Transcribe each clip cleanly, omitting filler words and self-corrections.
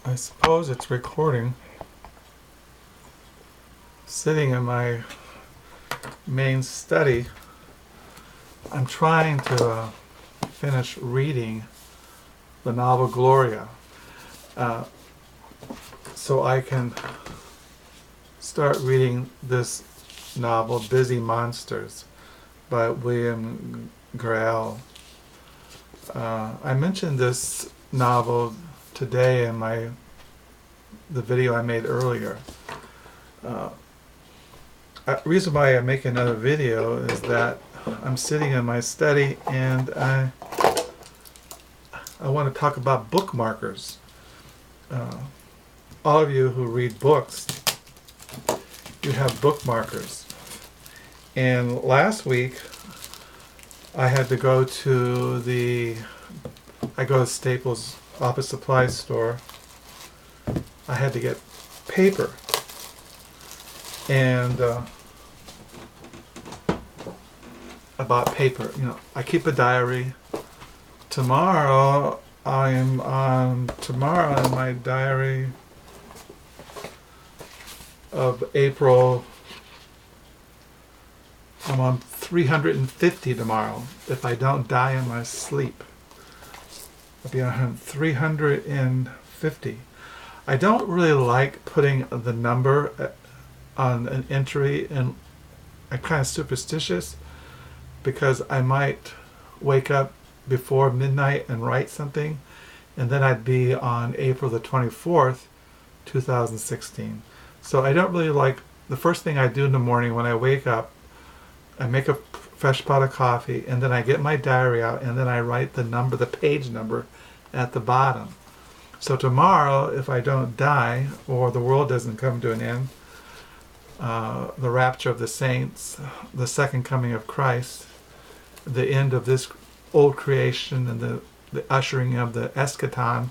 I suppose it's recording. Sitting in my main study, I'm trying to finish reading the novel Gloria, uh, so I can start reading this novel, Busy Monsters, by William Grail. I mentioned this novel today in the video I made earlier. Reason why I make another video is that I'm sitting in my study and I want to talk about bookmarkers. All of you who read books, you have bookmarkers. And last week I had to go to Staples office supply store. I had to get paper. And about paper, I keep a diary. Tomorrow in my diary of April, I'm on 350 tomorrow. If I don't die in my sleep, I'll be on 350. I don't really like putting the number on an entry, and I'm kind of superstitious because I might wake up before midnight and write something, and then I'd be on April the 24th, 2016. So I don't really like, the first thing I do in the morning when I wake up, I make a fresh pot of coffee, and then I get my diary out, and then I write the page number at the bottom. So tomorrow, if I don't die, or the world doesn't come to an end, the rapture of the saints, the second coming of Christ, the end of this old creation, and the ushering of the eschaton,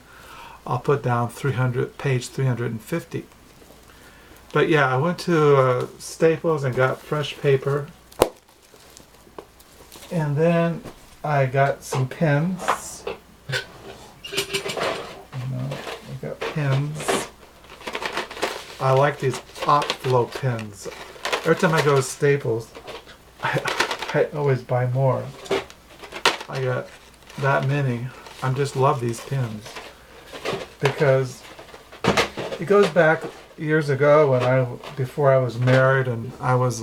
I'll put down page 350. But yeah, I went to Staples and got fresh paper, and then I got some pens. I got pens. I like these Opflow pens. Every time I go to Staples, I always buy more. I got that many. I just love these pens because it goes back years ago before I was married, and I was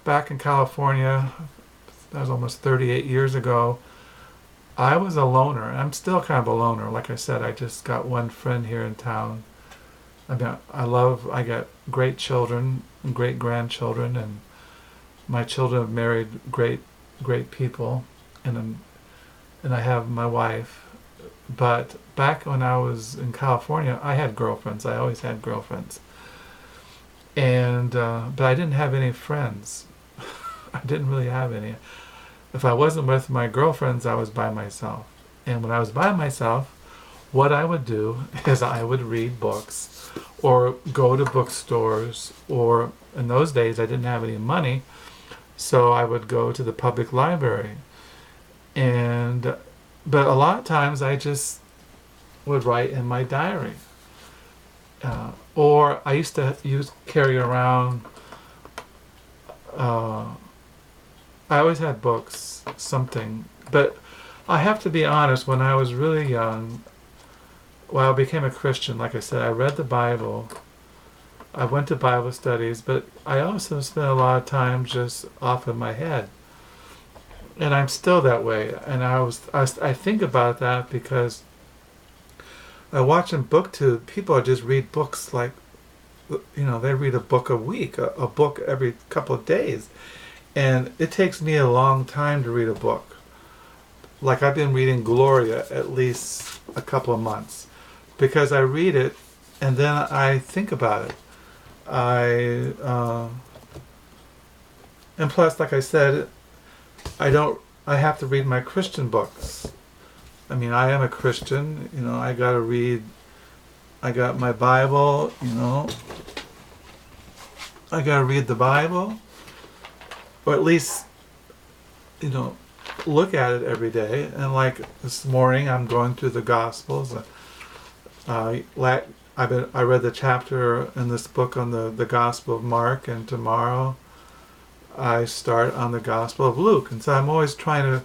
back in California. That was almost 38 years ago. I was a loner. I'm still kind of a loner. Like I said, I just got one friend here in town. I got great children and great grandchildren, and my children have married great people, and I have my wife. But back when I was in California, I had girlfriends. I always had girlfriends, and but I didn't have any friends. I didn't really have any. If I wasn't with my girlfriends, I was by myself. And when I was by myself, what I would do is I would read books or go to bookstores, or in those days I didn't have any money, so I would go to the public library. But a lot of times I just would write in my diary. Or I used to carry around, I always had books, something. But I have to be honest, when I was really young, I became a Christian, like I said, I read the Bible. I went to Bible studies, but I also spent a lot of time just off in my head. And I'm still that way. And I think about that because I watch in BookTube, people just read books like, they read a book a week, a book every couple of days. And it takes me a long time to read a book. Like I've been reading Gloria at least a couple of months, because I read it and then I think about it. And plus, like I said, I have to read my Christian books. I mean, I am a Christian, I got my Bible, I got to read the Bible, or at least, look at it every day. And like this morning, I'm going through the Gospels. I read the chapter in this book on the Gospel of Mark, and tomorrow I start on the Gospel of Luke. And so I'm always trying to,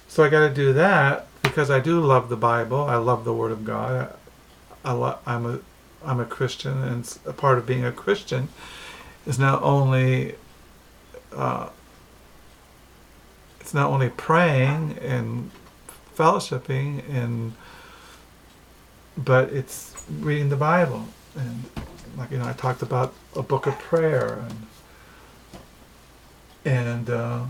so I got to do that because I do love the Bible. I love the Word of God. I'm a Christian, and a part of being a Christian is not only it's not only praying and fellowshipping but it's reading the Bible. And like, I talked about a book of prayer, and I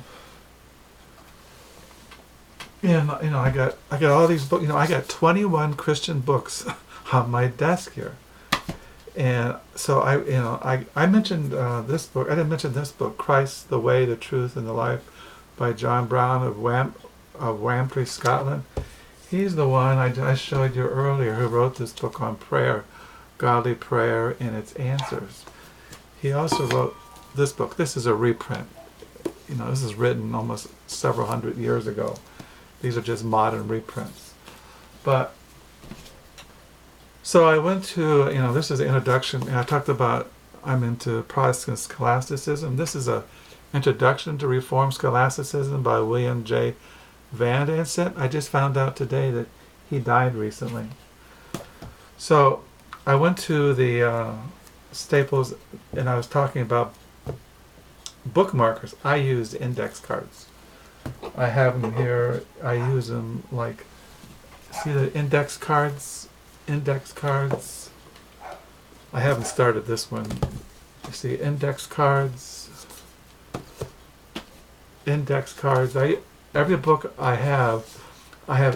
got all these books. I got 21 Christian books on my desk here. And so I mentioned this book. I didn't mention this book, Christ, the Way, the Truth, and the Life, by John Brown of Wamtree, Scotland. He's the one I showed you earlier who wrote this book on prayer, godly prayer and its answers. He also wrote this book. This is a reprint. This is written almost several hundred years ago. These are just modern reprints. But so I went to, this is an introduction, and I talked about I'm into Protestant scholasticism. This is a Introduction to Reformed Scholasticism by William J. Van Danset. I just found out today that he died recently. So I went to the Staples, and I was talking about bookmarkers. I use index cards. I have them here. I use them like, see the index cards? Index cards. I haven't started this one. You see, index cards. Index cards. Every book I have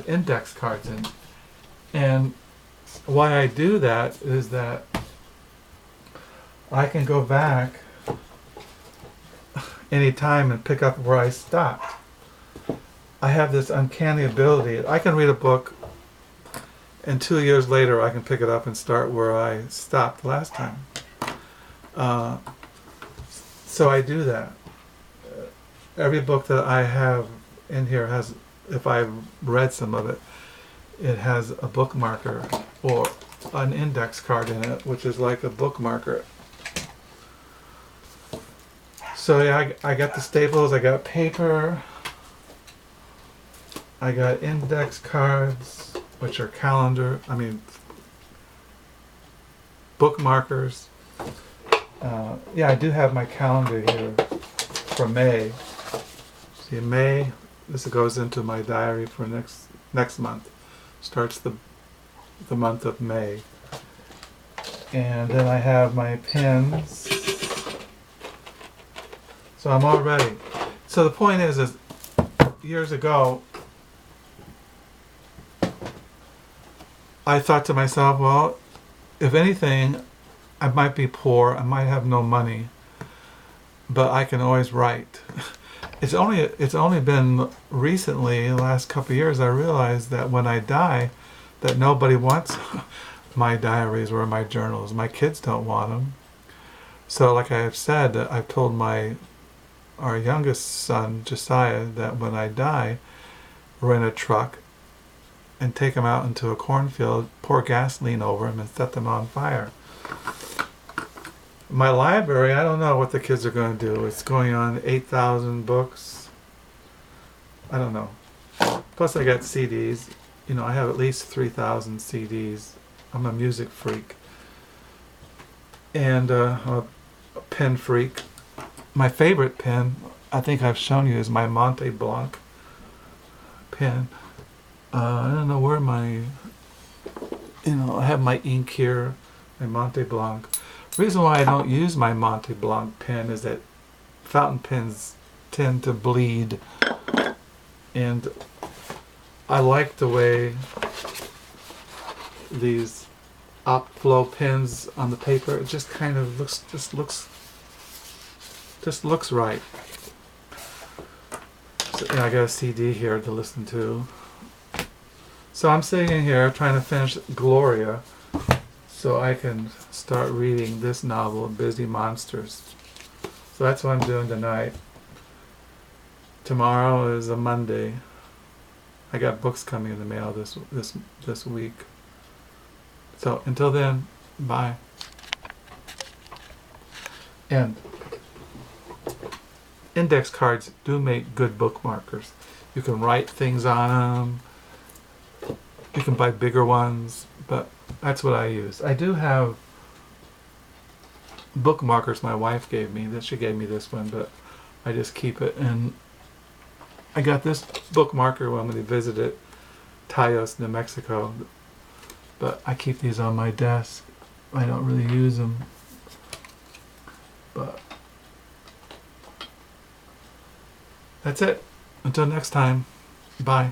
index cards in. And why I do that is that I can go back anytime and pick up where I stopped. I have this uncanny ability. I can read a book, and 2 years later I can pick it up and start where I stopped last time. So I do that. Every book that I have in here has, if I've read some of it, it has a bookmarker or an index card in it, which is like a bookmarker. So yeah, I got the Staples, I got paper, I got index cards, which are bookmarkers. I do have my calendar here for May. See, May, this goes into my diary for next month. Starts the month of May. And then I have my pens. So I'm all ready. So the point is years ago, I thought to myself, well, if anything, I might be poor, I might have no money, but I can always write. It's only been recently, the last couple of years, I realized that when I die, that nobody wants my diaries or my journals. My kids don't want them. So like I have said, I've told our youngest son, Josiah, that when I die, rent a truck and take him out into a cornfield, pour gasoline over him, and set them on fire. My library, I don't know what the kids are going to do. It's going on 8,000 books. I don't know. Plus I got CDs. I have at least 3,000 CDs. I'm a music freak. And a pen freak. My favorite pen, I think I've shown you, is my Monte Blanc pen. I don't know where I have my ink here, my Monte Blanc. The reason why I don't use my Monte Blanc pen is that fountain pens tend to bleed, and I like the way these Optflow pens on the paper, it just kind of looks right. So, I got a CD here to listen to. So I'm sitting here trying to finish Gloria so I can start reading this novel, Busy Monsters. So that's what I'm doing tonight. Tomorrow is a Monday. I got books coming in the mail this week. So until then, bye. And index cards do make good bookmarkers. You can write things on them. You can buy bigger ones, but that's what I use. I do have bookmarkers my wife gave me. That she gave me this one, but I just keep it. And I got this bookmarker when we visited Taos, New Mexico, but I keep these on my desk. I don't really use them, but that's it. Until next time, bye.